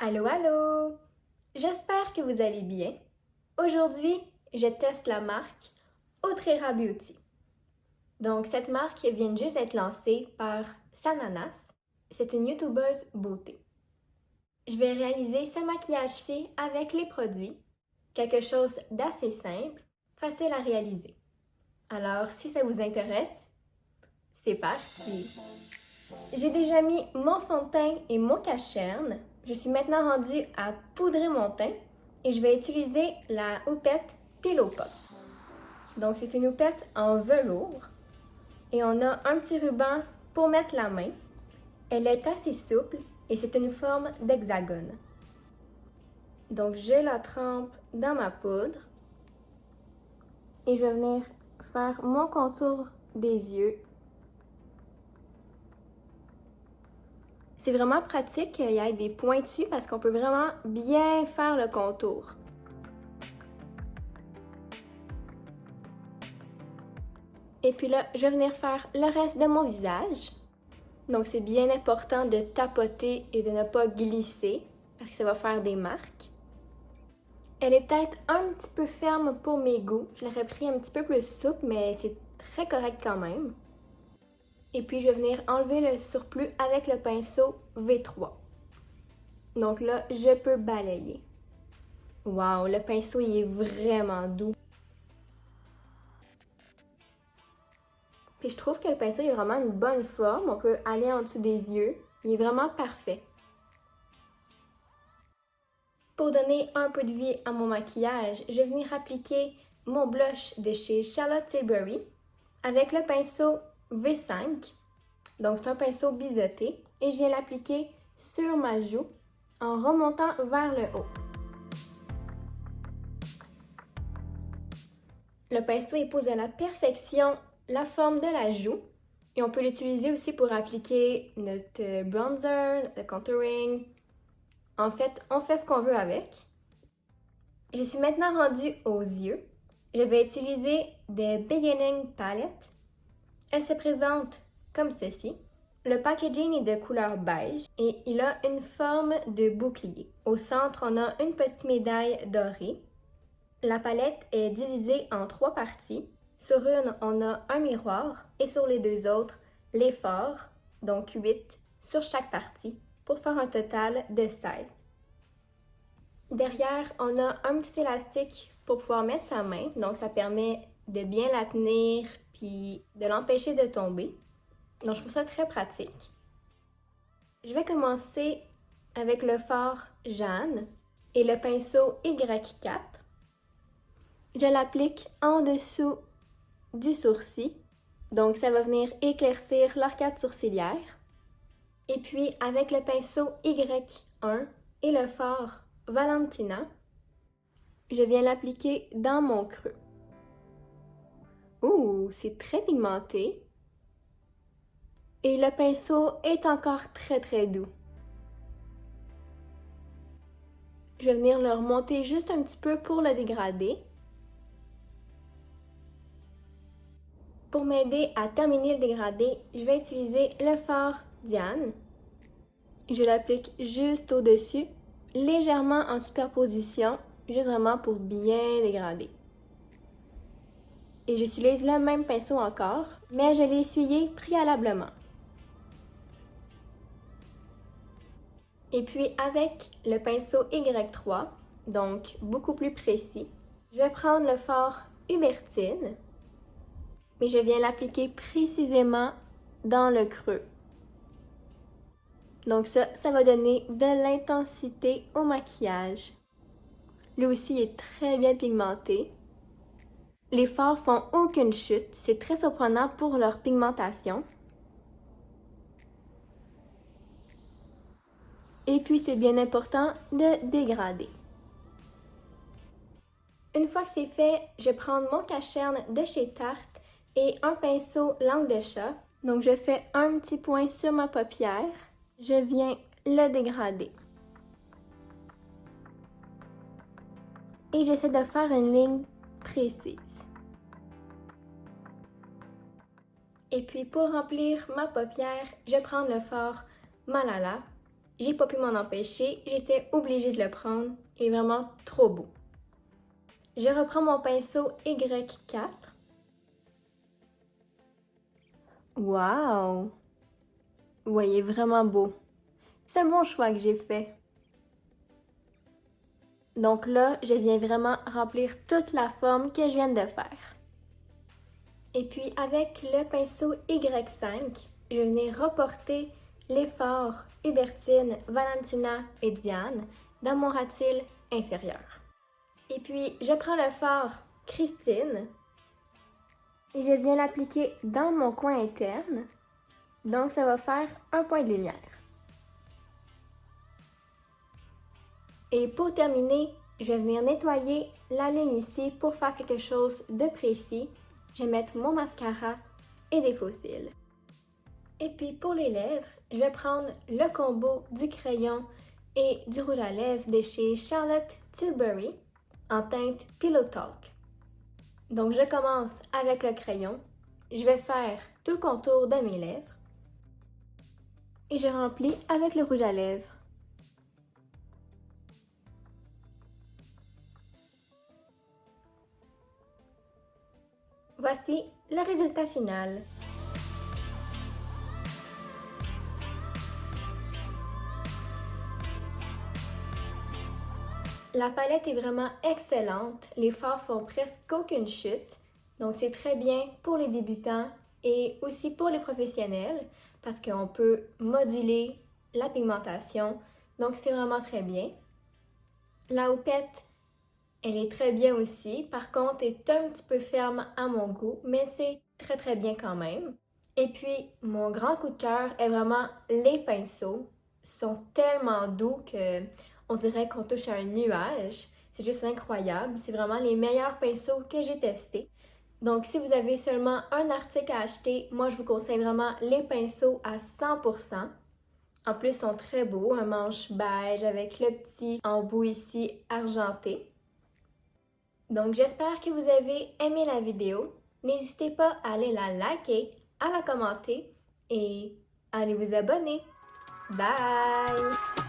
Allô, allô! J'espère que vous allez bien. Aujourd'hui, je teste la marque Outrera Beauty. Donc, cette marque vient juste d'être lancée par Sananas. C'est une youtubeuse beauté. Je vais réaliser ce maquillage-ci avec les produits. Quelque chose d'assez simple, facile à réaliser. Alors, si ça vous intéresse, c'est parti! J'ai déjà mis mon fond de teint et mon cache-cerne. Je suis maintenant rendue à poudrer mon teint et je vais utiliser la houppette Pillow Pop. Donc c'est une houppette en velours et on a un petit ruban pour mettre la main. Elle est assez souple et c'est une forme d'hexagone. Donc je la trempe dans ma poudre et je vais venir faire mon contour des yeux. C'est vraiment pratique qu'il y ait des pointus parce qu'on peut vraiment bien faire le contour. Et puis là, je vais venir faire le reste de mon visage. Donc c'est bien important de tapoter et de ne pas glisser parce que ça va faire des marques. Elle est peut-être un petit peu ferme pour mes goûts. Je l'aurais pris un petit peu plus souple, mais c'est très correct quand même. Et puis je vais venir enlever le surplus avec le pinceau V3. Donc là, je peux balayer. Wow, le pinceau il est vraiment doux. Puis je trouve que le pinceau il a vraiment une bonne forme. On peut aller en dessous des yeux. Il est vraiment parfait. Pour donner un peu de vie à mon maquillage, je vais venir appliquer mon blush de chez Charlotte Tilbury avec le pinceau V5. Donc c'est un pinceau biseauté et je viens l'appliquer sur ma joue en remontant vers le haut. Le pinceau épouse à la perfection la forme de la joue et on peut l'utiliser aussi pour appliquer notre bronzer, le contouring. En fait, on fait ce qu'on veut avec. Je suis maintenant rendue aux yeux. Je vais utiliser des Beginning Palette. Elle se présente comme ceci. Le packaging est de couleur beige et il a une forme de bouclier. Au centre, on a une petite médaille dorée. La palette est divisée en 3 parties. Sur une, on a un miroir et sur les 2 autres, les fards, donc 8 sur chaque partie, pour faire un total de 16. Derrière, on a un petit élastique pour pouvoir mettre sa main, donc ça permet de bien la tenir puis de l'empêcher de tomber. Donc je trouve ça très pratique. Je vais commencer avec le fard Jeanne et le pinceau Y4. Je l'applique en dessous du sourcil, donc ça va venir éclaircir l'arcade sourcilière. Et puis avec le pinceau Y1 et le fard Valentina, je viens l'appliquer dans mon creux. Ouh, c'est très pigmenté. Et le pinceau est encore très doux. Je vais venir le remonter juste un petit peu pour le dégrader. Pour m'aider à terminer le dégradé, je vais utiliser le fard Diane. Je l'applique juste au-dessus, légèrement en superposition, juste vraiment pour bien dégrader. Et j'utilise le même pinceau encore, mais je l'ai essuyé préalablement. Et puis avec le pinceau Y3, donc beaucoup plus précis, je vais prendre le fard Hubertine, mais je viens l'appliquer précisément dans le creux. Donc ça va donner de l'intensité au maquillage. Lui aussi est très bien pigmenté. Les fards font aucune chute, c'est très surprenant pour leur pigmentation. Et puis c'est bien important de dégrader. Une fois que c'est fait, je vais prendre mon cache-cerne de chez Tarte et un pinceau langue de chat. Donc je fais un petit point sur ma paupière. Je viens le dégrader. Et j'essaie de faire une ligne précise. Et puis pour remplir ma paupière, je prends le fard Malala j'ai pas pu m'en empêcher, j'étais obligée de le prendre, il est vraiment trop beau. Je reprends mon pinceau Y4. Wow! Ouais, il est vraiment beau. C'est un bon choix que j'ai fait. Donc là, je viens vraiment remplir toute la forme que je viens de faire. Et puis avec le pinceau Y5, je venais reporter les fards Hubertine, Valentina et Diane dans mon ratil inférieur. Et puis je prends le fard Christine et je viens l'appliquer dans mon coin interne. Donc ça va faire un point de lumière. Et pour terminer, je vais venir nettoyer la ligne ici pour faire quelque chose de précis. Je vais mettre mon mascara et des faux cils. Et puis pour les lèvres, je vais prendre le combo du crayon et du rouge à lèvres de chez Charlotte Tilbury en teinte Pillow Talk. Donc je commence avec le crayon. Je vais faire tout le contour de mes lèvres. Et je remplis avec le rouge à lèvres. Voici le résultat final. La palette est vraiment excellente. Les fards font presque aucune chute. Donc c'est très bien pour les débutants et aussi pour les professionnels parce qu'on peut moduler la pigmentation. Donc c'est vraiment très bien. La houppette, elle est très bien aussi. Par contre, elle est un petit peu ferme à mon goût, mais c'est très très bien quand même. Et puis, mon grand coup de cœur est vraiment les pinceaux. Ils sont tellement doux que on dirait qu'on touche à un nuage. C'est juste incroyable. C'est vraiment les meilleurs pinceaux que j'ai testés. Donc, si vous avez seulement un article à acheter, moi, je vous conseille vraiment les pinceaux à 100%. En plus, ils sont très beaux. Un manche beige avec le petit embout ici argenté. Donc, j'espère que vous avez aimé la vidéo. N'hésitez pas à aller la liker, à la commenter et à aller vous abonner. Bye!